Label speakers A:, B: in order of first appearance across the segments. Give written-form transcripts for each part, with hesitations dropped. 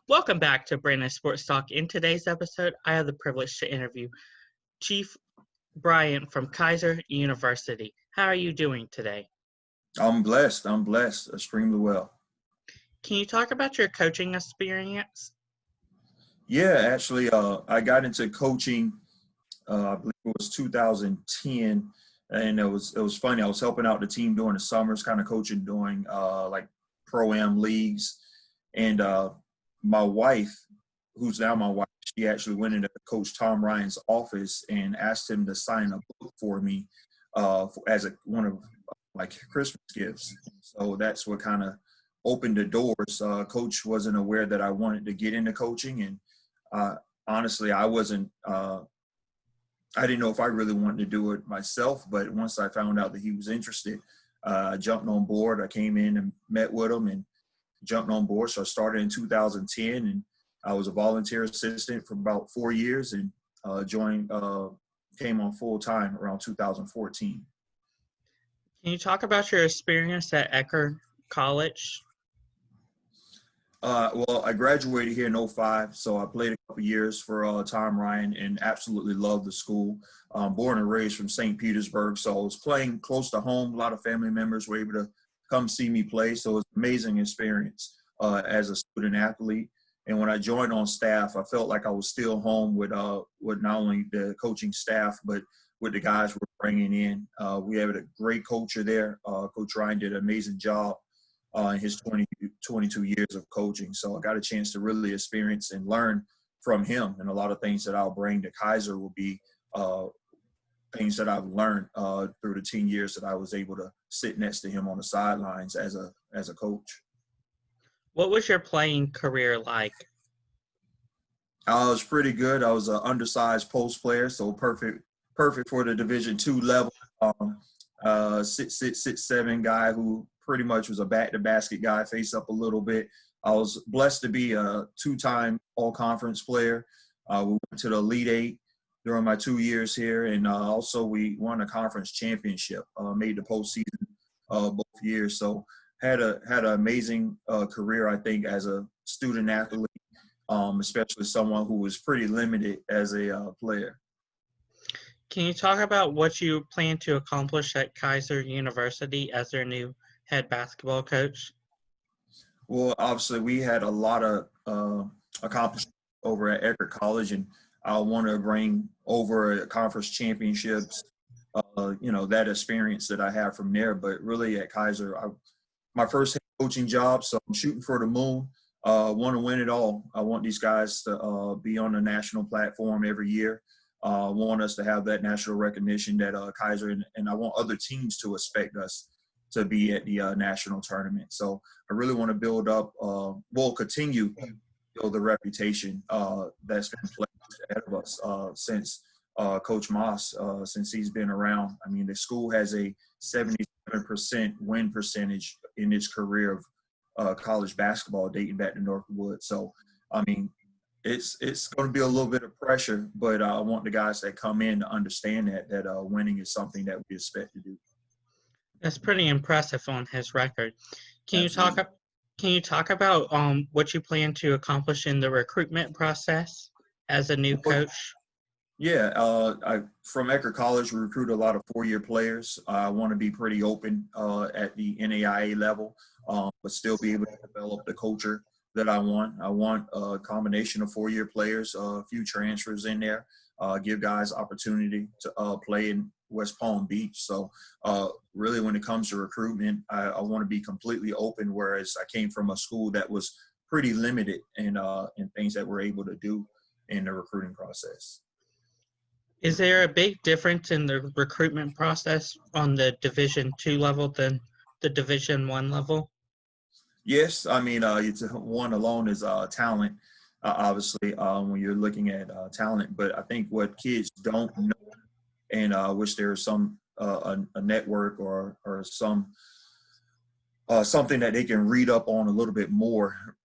A: Welcome back to Brandon Sports Talk. In today's episode, I have the privilege to interview Cheif Bryant from Keiser University. How are you doing today?
B: I'm blessed. Extremely well.
A: Can you talk about your coaching experience?
B: Yeah, actually, I got into coaching. I believe it was 2010, and it was funny. I was helping out the team during the summers, kind of coaching during like pro-am leagues, and my wife, who's now my wife, she actually went into Coach Tom Ryan's office and asked him to sign a book for me as one of like Christmas gifts. So that's what kind of opened the doors. Coach wasn't aware that I wanted to get into coaching, and honestly, I didn't know if I really wanted to do it myself. But once I found out that he was interested, I jumped on board. I came in and met with him and jumped on board. So I started in 2010, and I was a volunteer assistant for about 4 years, and came on full time around 2014.
A: Can you talk about your experience at Eckerd College?
B: Well, I graduated here in '05, so I played a couple years for Tom Ryan and absolutely loved the school. Born and raised from St. Petersburg, so I was playing close to home. A lot of family members were able to come see me play, so it was an amazing experience as a student athlete. And when I joined on staff, I felt like I was still home with not only the coaching staff, but with the guys we're bringing in. We have a great culture there. Coach Ryan did an amazing job in his 22 years of coaching. So I got a chance to really experience and learn from him. And a lot of things that I'll bring to Keiser will be things that I've learned through the 10 years that I was able to sit next to him on the sidelines as a coach.
A: What was your playing career like?
B: I was pretty good. I was an undersized post player, so perfect for the Division II level. 6'7" guy who pretty much was a back-to-basket guy, face up a little bit. I was blessed to be a two-time all-conference player. We went to the Elite Eight during my 2 years here, and also we won a conference championship, made the postseason both years. So had an amazing career, I think, as a student athlete, especially someone who was pretty limited as a player.
A: Can you talk about what you plan to accomplish at Keiser University as their new head basketball coach?
B: Well, obviously, we had a lot of accomplishments over at Eckerd College, and I want to bring over conference championships, that experience that I have from there. But really at Keiser, my first head coaching job, so I'm shooting for the moon. Want to win it all. I want these guys to be on the national platform every year. Want us to have that national recognition that Keiser and I want other teams to expect us to be at the national tournament. So I really want to build up, continue to build the reputation that's been placed ahead of us since Coach Moss, since he's been around. I mean, the school has a 77% win percentage in its career of college basketball dating back to Northwood. So, I mean, it's going to be a little bit of pressure, but I want the guys that come in to understand that winning is something that we expect to do.
A: That's pretty impressive on his record. Can
B: Absolutely.
A: you talk about what you plan to accomplish in the recruitment process as a new coach?
B: Yeah, from Eckerd College, we recruit a lot of four-year players. I want to be pretty open at the NAIA level, but still be able to develop the culture that I want. I want a combination of four-year players, a few transfers in there, give guys opportunity to play in West Palm Beach. So really when it comes to recruitment, I want to be completely open, whereas I came from a school that was pretty limited in things that we're able to do in the recruiting process.
A: Is there a big difference in the recruitment process on the Division II level than the Division I level?
B: Yes, I mean, it's one alone is talent, obviously, when you're looking at talent. But I think what kids don't know, and I wish there was some a network or some something that they can read up on a little bit more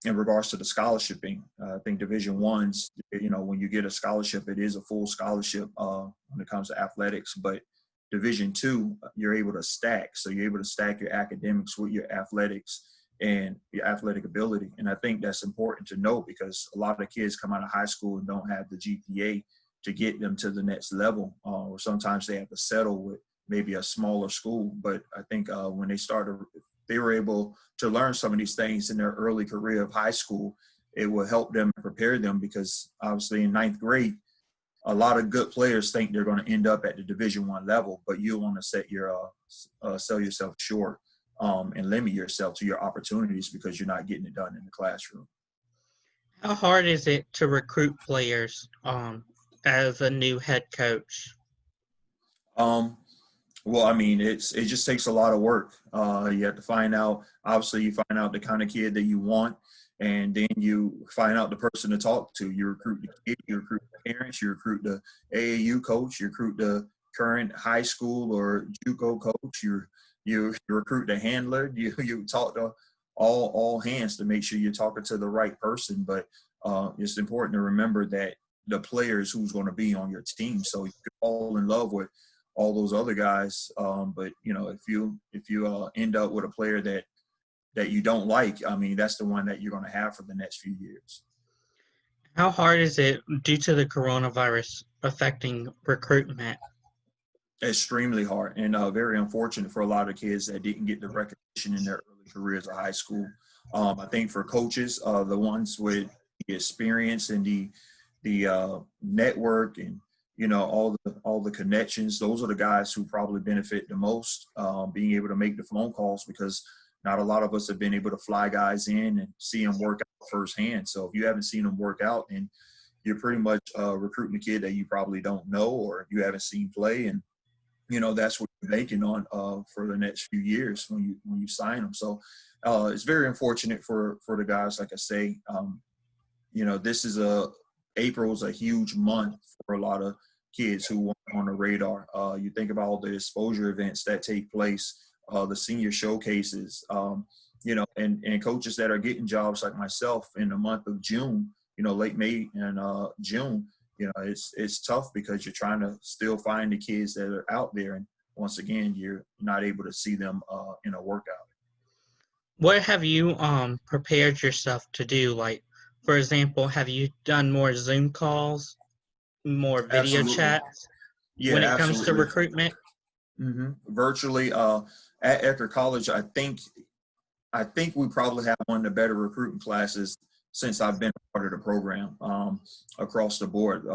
B: in regards to the scholarshiping. I think Division I's, when you get a scholarship, it is a full scholarship when it comes to athletics. But Division II, you're able to stack. So you're able to stack your academics with your athletics. and your athletic ability. And I think that's important to know because a lot of kids come out of high school and don't have the GPA to get them to the next level, or sometimes they have to settle with maybe a smaller school. But I think when they were able to learn some of these things in their early career of high school, it will help them prepare them because obviously in ninth grade, a lot of good players think they're going to end up at the Division I level, but you want to sell yourself short and limit yourself to your opportunities because you're not getting it done in the classroom.
A: How hard is it to recruit players as a new head coach?
B: Well, I mean, it just takes a lot of work. You have to find out, obviously, you find out the kind of kid that you want, and then you find out the person to talk to. You recruit the kid, you recruit the parents, you recruit the AAU coach, you recruit the current high school or JUCO coach, you recruit the handler, you talk to all hands to make sure you're talking to the right person. But it's important to remember that the players who's going to be on your team. So you can fall in love with all those other guys. But if you end up with a player that you don't like, I mean, that's the one that you're going to have for the next few years.
A: How hard is it due to the coronavirus affecting recruitment?
B: Extremely hard and very unfortunate for a lot of kids that didn't get the recognition in their early careers of high school. I think for coaches, the ones with the experience and the network and all the connections, those are the guys who probably benefit the most, being able to make the phone calls, because not a lot of us have been able to fly guys in and see them work out firsthand. So if you haven't seen them work out, then you're pretty much recruiting a kid that you probably don't know or you haven't seen play, and that's what you're banking on for the next few years when you sign them. So it's very unfortunate for the guys. Like I say, this is April's a huge month for a lot of kids who want on the radar. You think about all the exposure events that take place, the senior showcases, and coaches that are getting jobs like myself in the month of June, late May and June. It's tough because you're trying to still find the kids that are out there. And once again, you're not able to see them in a workout.
A: What have you prepared yourself to do? Like, for example, have you done more Zoom calls, more video
B: Absolutely.
A: chats
B: Yeah,
A: when it comes to
B: absolutely.
A: recruitment?
B: Mm-hmm. Virtually at Eckerd College, I think we probably have one of the better recruiting classes since I've been a part of the program across the board.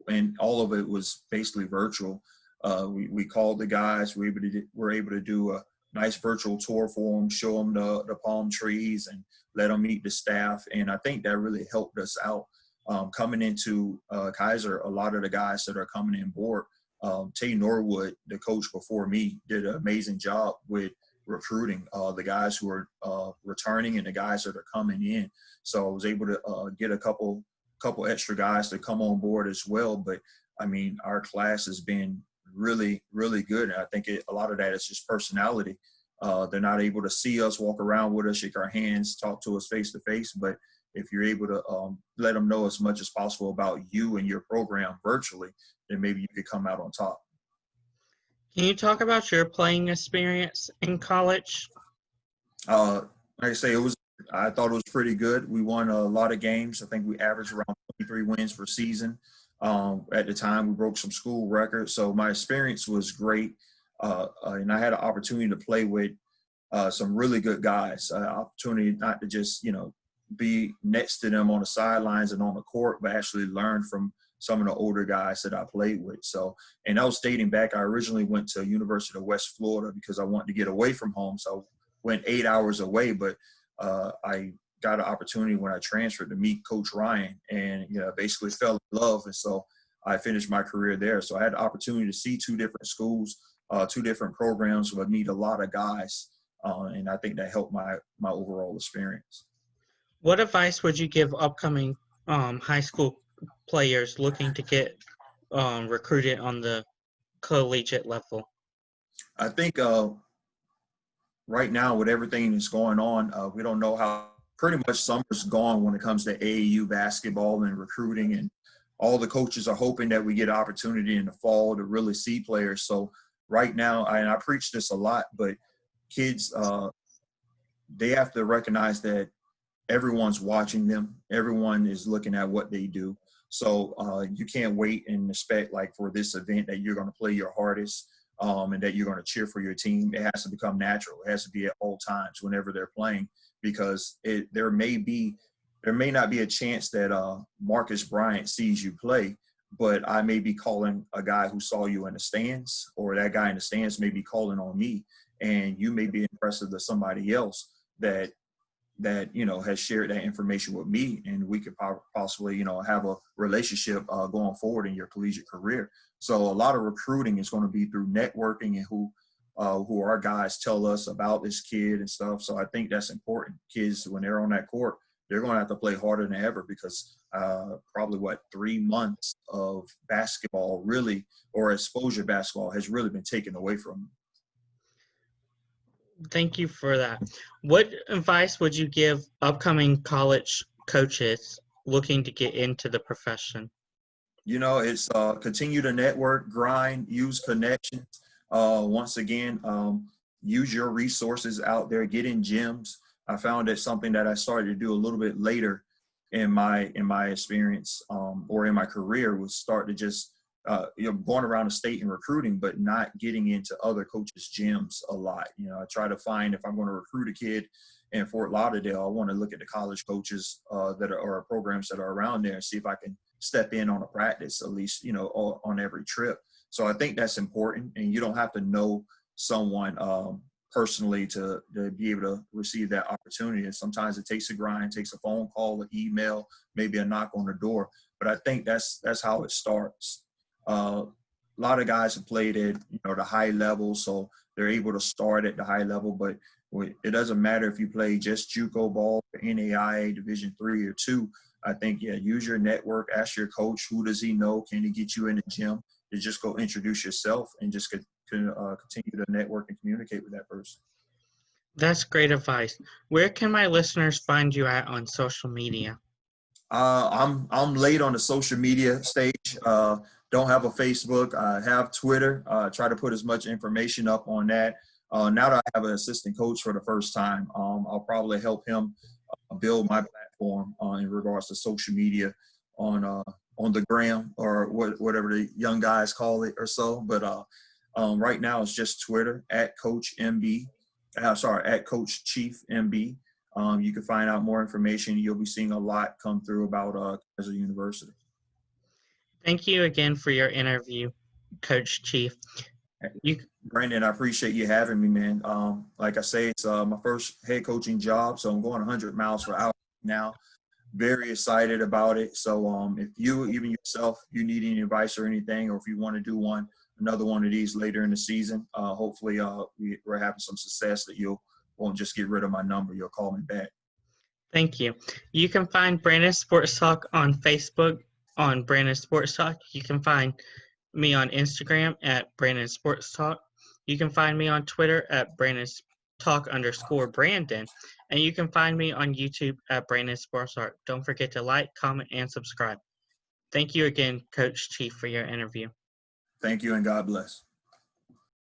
B: And all of it was basically virtual. We called the guys. We were able to do a nice virtual tour for them, show them the palm trees and let them meet the staff. And I think that really helped us out. Coming into Keiser, a lot of the guys that are coming in board, Tay Norwood, the coach before me, did an amazing job with recruiting the guys who are returning and the guys that are coming in. So I was able to get a couple extra guys to come on board as well. But I mean, our class has been really, really good. And I think a lot of that is just personality. They're not able to see us, walk around with us, shake our hands, talk to us face to face. But if you're able to let them know as much as possible about you and your program virtually, then maybe you could come out on top.
A: Can you talk about your playing experience in college?
B: Like I say, I thought it was pretty good. We won a lot of games. I think we averaged around 23 wins per season. At the time, we broke some school records. So my experience was great. And I had an opportunity to play with some really good guys. Opportunity not to just, be next to them on the sidelines and on the court, but actually learn from some of the older guys that I played with. So, and I was dating back. I originally went to University of West Florida because I wanted to get away from home. So I went 8 hours away, but I got an opportunity when I transferred to meet Coach Ryan and, basically fell in love. And so I finished my career there. So I had the opportunity to see two different schools, two different programs, but meet a lot of guys. And I think that helped my overall experience.
A: What advice would you give upcoming high school players looking to get recruited on the collegiate level?
B: I think right now with everything that's going on, we don't know how pretty much summer's gone when it comes to AAU basketball and recruiting, and all the coaches are hoping that we get an opportunity in the fall to really see players. So right now, and I preach this a lot, but kids they have to recognize that everyone's watching them. Everyone is looking at what they do. So you can't wait and expect, like, for this event that you're going to play your hardest and that you're going to cheer for your team. It has to become natural. It has to be at all times whenever they're playing, because there may not be a chance that Marcus Bryant sees you play, but I may be calling a guy who saw you in the stands, or that guy in the stands may be calling on me, and you may be impressive to somebody else that has shared that information with me, and we could possibly have a relationship going forward in your collegiate career. So a lot of recruiting is going to be through networking and who our guys tell us about this kid and stuff. So I think that's important. Kids, when they're on that court, they're going to have to play harder than ever, because probably 3 months of basketball really, or exposure basketball, has really been taken away from them.
A: Thank you for that. What advice would you give upcoming college coaches looking to get into the profession?
B: It's continue to network, grind, use connections. Once again, use your resources out there, get in gyms. I found that something that I started to do a little bit later in my experience or in my career was start to just going around the state and recruiting, but not getting into other coaches' gyms a lot. I try to find, if I'm going to recruit a kid in Fort Lauderdale, I want to look at the college coaches or programs that are around there and see if I can step in on a practice, at least, on every trip. So I think that's important, and you don't have to know someone personally to be able to receive that opportunity. And sometimes it takes a grind, takes a phone call, an email, maybe a knock on the door. But I think that's how it starts. A lot of guys have played at the high level, so they're able to start at the high level. But it doesn't matter if you play just JUCO ball or NAIA Division III or II. I think, use your network. Ask your coach, who does he know? Can he get you in the gym? To just go introduce yourself and just continue to network and communicate with that person.
A: That's great advice. Where can my listeners find you at on social media?
B: I'm late on the social media stage. Don't have a Facebook. I have Twitter. Try to put as much information up on that. Now that I have an assistant coach for the first time, I'll probably help him build my platform in regards to social media on the gram, or whatever the young guys call it or so. But right now it's just Twitter at Coach Cheif MB. You can find out more information. You'll be seeing a lot come through about Keiser University.
A: Thank you again for your interview, Coach Cheif.
B: Brandon, I appreciate you having me, man. Like I say, it's my first head coaching job, so I'm going 100 miles per hour now. Very excited about it. So if you, even yourself, you need any advice or anything, or if you want to do another one of these later in the season, hopefully we're having some success that you won't just get rid of my number. You'll call me back.
A: Thank you. You can find Brandon Sports Talk on Facebook on Brandon Sports Talk. You can find me on Instagram at Brandon Sports Talk. You can find me on Twitter at Brandon Talk_Brandon. And you can find me on YouTube at Brandon Sports Talk. Don't forget to like, comment, and subscribe. Thank you again, Coach Cheif, for your interview.
B: Thank you, and God bless.